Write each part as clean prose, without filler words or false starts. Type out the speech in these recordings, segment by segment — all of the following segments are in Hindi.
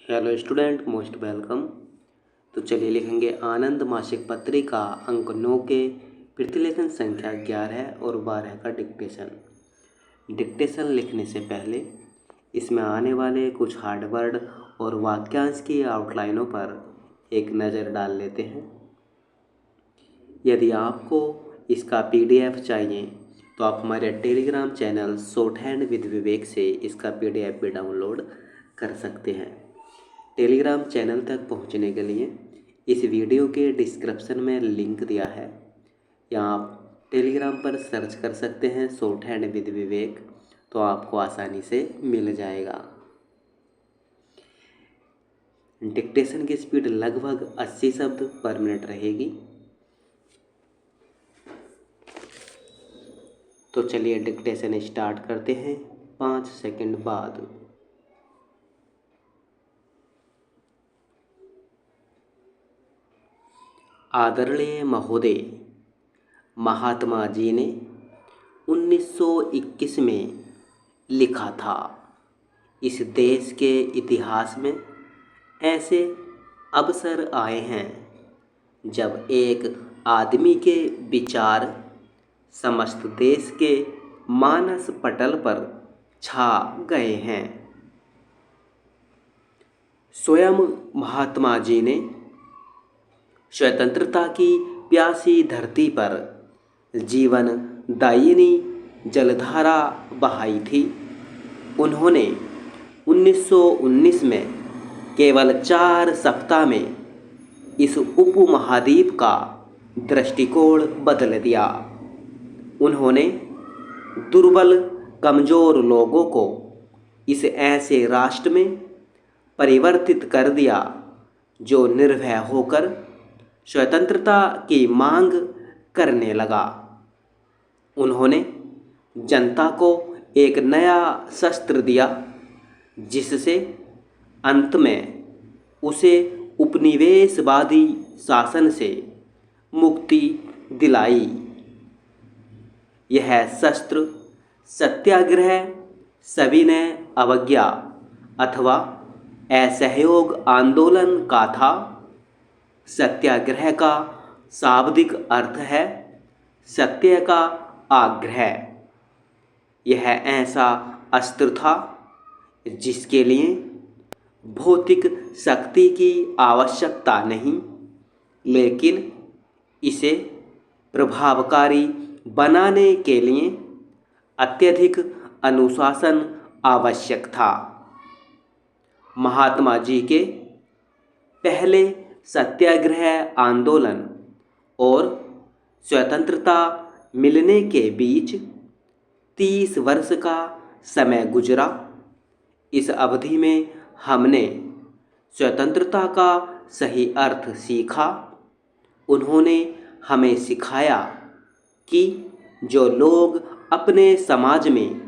Hello student, most welcome. तो चलिए लिखेंगे आनंद मासिक पत्रिका अंक 9 के प्रतिलेखन संख्या 11 और 12 का डिक्टेशन। डिक्टेशन लिखने से पहले इसमें आने वाले कुछ हार्ड वर्ड और वाक्यांश की आउटलाइनों पर एक नज़र डाल लेते हैं। यदि आपको इसका PDF चाहिए तो आप हमारे Telegram channel short hand with Vivek से इसका PDF भी डाउनलोड कर सकते हैं। टेलीग्राम चैनल तक पहुंचने के लिए इस वीडियो के डिस्क्रिप्शन में लिंक दिया है, या आप टेलीग्राम पर सर्च कर सकते हैं शॉर्ट हैंड विद विवेक, तो आपको आसानी से मिल जाएगा। डिक्टेशन की स्पीड लगभग 80 शब्द पर मिनट रहेगी। तो चलिए डिक्टेशन स्टार्ट करते हैं 5 सेकंड बाद। आदरणीय महोदय, महात्मा जी ने 1921 में लिखा था, इस देश के इतिहास में ऐसे अवसर आए हैं जब एक आदमी के विचार समस्त देश के मानस पटल पर छा गए हैं। स्वयं महात्मा जी ने स्वतंत्रता की प्यासी धरती पर जीवन दायिनी जलधारा बहाई थी। उन्होंने 1919 में केवल 4 सप्ताह में इस उपमहाद्वीप का दृष्टिकोण बदल दिया। उन्होंने दुर्बल कमज़ोर लोगों को इस ऐसे राष्ट्र में परिवर्तित कर दिया जो निर्भय होकर स्वतंत्रता की मांग करने लगा। उन्होंने जनता को एक नया शस्त्र दिया जिससे अंत में उसे उपनिवेशवादी शासन से मुक्ति दिलाई। यह शस्त्र सत्याग्रह, सविनय अवज्ञा अथवा असहयोग आंदोलन का था। सत्याग्रह का शाब्दिक अर्थ है सत्य का आग्रह। यह ऐसा अस्त्र था जिसके लिए भौतिक शक्ति की आवश्यकता नहीं, लेकिन इसे प्रभावकारी बनाने के लिए अत्यधिक अनुशासन आवश्यक था। महात्मा जी के पहले सत्याग्रह आंदोलन और स्वतंत्रता मिलने के बीच 30 वर्ष का समय गुजरा। इस अवधि में हमने स्वतंत्रता का सही अर्थ सीखा। उन्होंने हमें सिखाया कि जो लोग अपने समाज में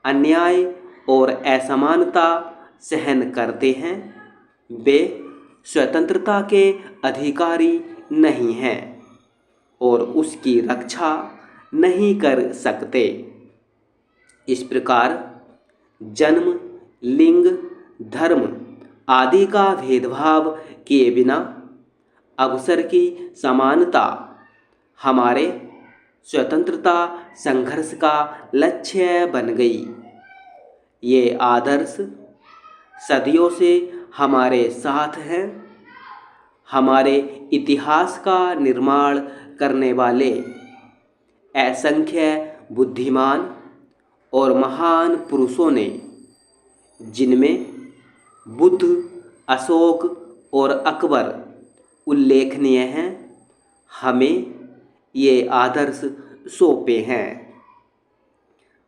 अन्याय और असमानता सहन करते हैं वे स्वतंत्रता के अधिकारी नहीं हैं और उसकी रक्षा नहीं कर सकते। इस प्रकार जन्म, लिंग, धर्म आदि का भेदभाव किए बिना अवसर की समानता हमारे स्वतंत्रता संघर्ष का लक्ष्य बन गई। ये आदर्श सदियों से हमारे साथ हैं। हमारे इतिहास का निर्माण करने वाले असंख्य बुद्धिमान और महान पुरुषों ने, जिनमें बुद्ध, अशोक और अकबर उल्लेखनीय हैं, हमें ये आदर्श सौंपे हैं।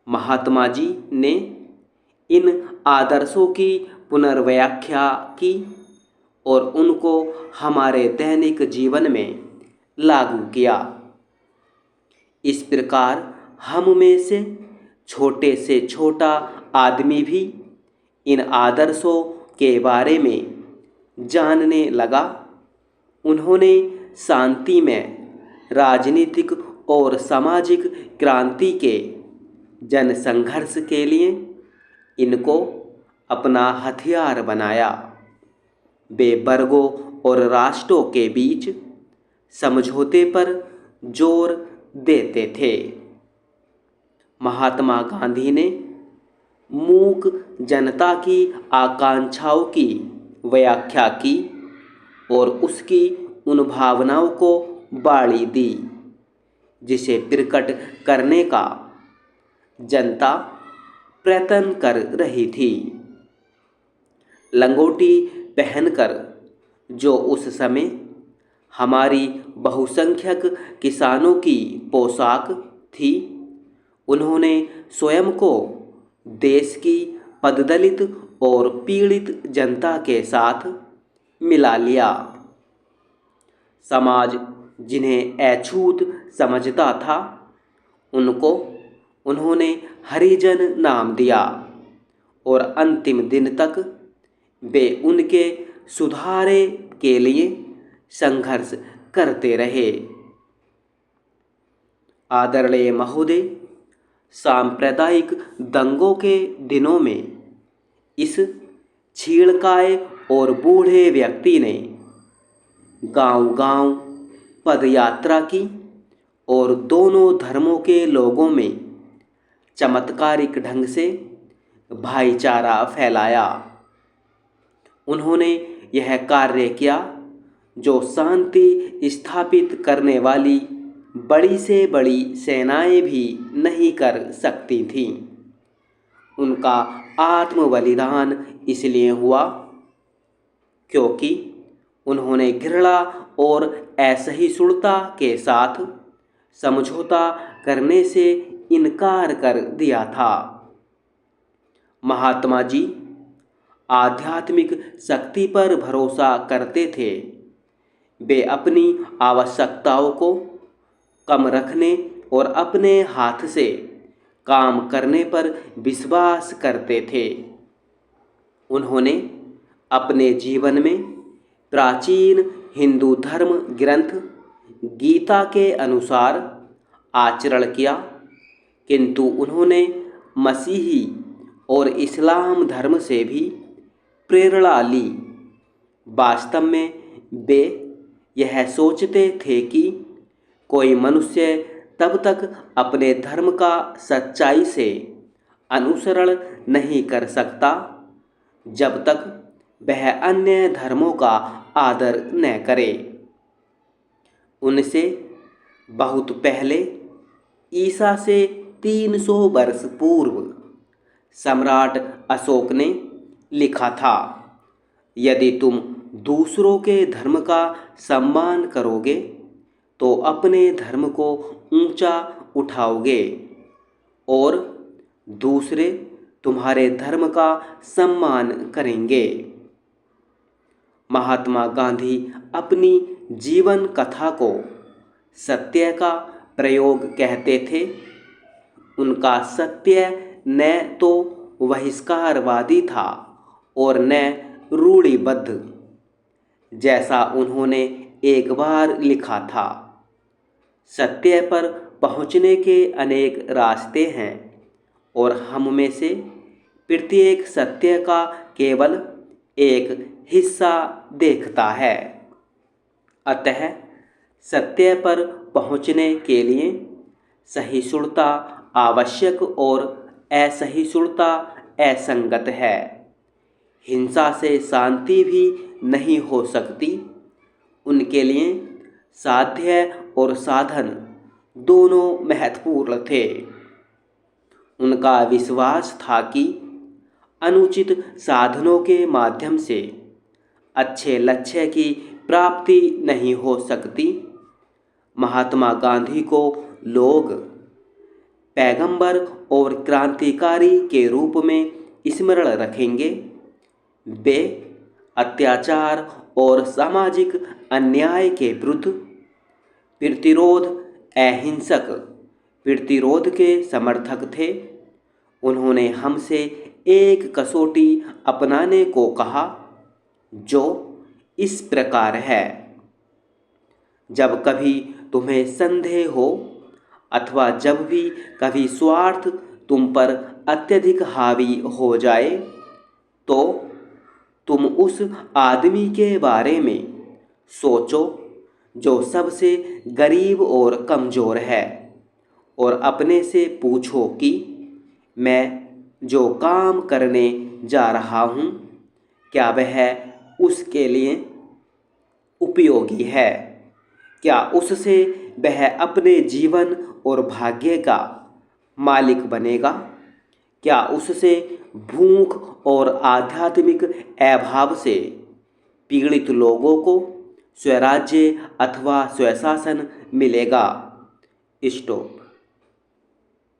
महात्मा जी ने इन आदर्शों की पुनर्व्याख्या की और उनको हमारे दैनिक जीवन में लागू किया। इस प्रकार हम में से छोटा आदमी भी इन आदर्शों के बारे में जानने लगा। उन्होंने शांति में राजनीतिक और सामाजिक क्रांति के जनसंघर्ष के लिए इनको अपना हथियार बनाया। वे वर्गों और राष्ट्रों के बीच समझौते पर जोर देते थे। महात्मा गांधी ने मूक जनता की आकांक्षाओं की व्याख्या की और उसकी उन भावनाओं को बाड़ी दी जिसे प्रकट करने का जनता प्रयत्न कर रही थी। लंगोटी पहनकर, जो उस समय हमारी बहुसंख्यक किसानों की पोशाक थी, उन्होंने स्वयं को देश की पददलित और पीड़ित जनता के साथ मिला लिया। समाज जिन्हें अछूत समझता था, उनको उन्होंने हरिजन नाम दिया और अंतिम दिन तक वे उनके सुधारे के लिए संघर्ष करते रहे। आदरणीय महोदय, सांप्रदायिक दंगों के दिनों में इस छीड़काए और बूढ़े व्यक्ति ने गांव-गांव पदयात्रा की और दोनों धर्मों के लोगों में चमत्कारिक ढंग से भाईचारा फैलाया। उन्होंने यह कार्य किया जो शांति स्थापित करने वाली बड़ी से बड़ी सेनाएं भी नहीं कर सकती थीं। उनका आत्म बलिदान इसलिए हुआ क्योंकि उन्होंने घृणा और असहिष्णुता के साथ समझौता करने से इनकार कर दिया था। महात्मा जी आध्यात्मिक शक्ति पर भरोसा करते थे। वे अपनी आवश्यकताओं को कम रखने और अपने हाथ से काम करने पर विश्वास करते थे। उन्होंने अपने जीवन में प्राचीन हिंदू धर्म ग्रंथ गीता के अनुसार आचरण किया, किंतु उन्होंने मसीही और इस्लाम धर्म से भी प्रेरणा ली। वास्तव में वे यह सोचते थे कि कोई मनुष्य तब तक अपने धर्म का सच्चाई से अनुसरण नहीं कर सकता जब तक वह अन्य धर्मों का आदर न करे। उनसे बहुत पहले, ईसा से 300 वर्ष पूर्व, सम्राट अशोक ने लिखा था, यदि तुम दूसरों के धर्म का सम्मान करोगे तो अपने धर्म को ऊंचा उठाओगे और दूसरे तुम्हारे धर्म का सम्मान करेंगे। महात्मा गांधी अपनी जीवन कथा को सत्य का प्रयोग कहते थे। उनका सत्य न तो बहिष्कारवादी था और न रूढ़िबद्ध। जैसा उन्होंने एक बार लिखा था, सत्य पर पहुँचने के अनेक रास्ते हैं और हम में से प्रत्येक सत्य का केवल एक हिस्सा देखता है। अतः सत्य पर पहुँचने के लिए सहिष्णुता आवश्यक और असहिष्णुता असंगत है। हिंसा से शांति भी नहीं हो सकती। उनके लिए साध्य और साधन दोनों महत्वपूर्ण थे। उनका विश्वास था कि अनुचित साधनों के माध्यम से अच्छे लक्ष्य की प्राप्ति नहीं हो सकती। महात्मा गांधी को लोग पैगंबर और क्रांतिकारी के रूप में स्मरण रखेंगे। वे अत्याचार और सामाजिक अन्याय के विरुद्ध अहिंसक प्रतिरोध के समर्थक थे। उन्होंने हमसे एक कसौटी अपनाने को कहा, जो इस प्रकार है, जब कभी तुम्हें संदेह हो अथवा जब भी कभी स्वार्थ तुम पर अत्यधिक हावी हो जाए, तो तुम उस आदमी के बारे में सोचो जो सबसे गरीब और कमज़ोर है, और अपने से पूछो कि मैं जो काम करने जा रहा हूँ क्या वह उसके लिए उपयोगी है। क्या उससे वह अपने जीवन और भाग्य का मालिक बनेगा। क्या उससे भूख और आध्यात्मिक अभाव से पीड़ित लोगों को स्वराज्य अथवा स्वशासन मिलेगा। स्टॉप।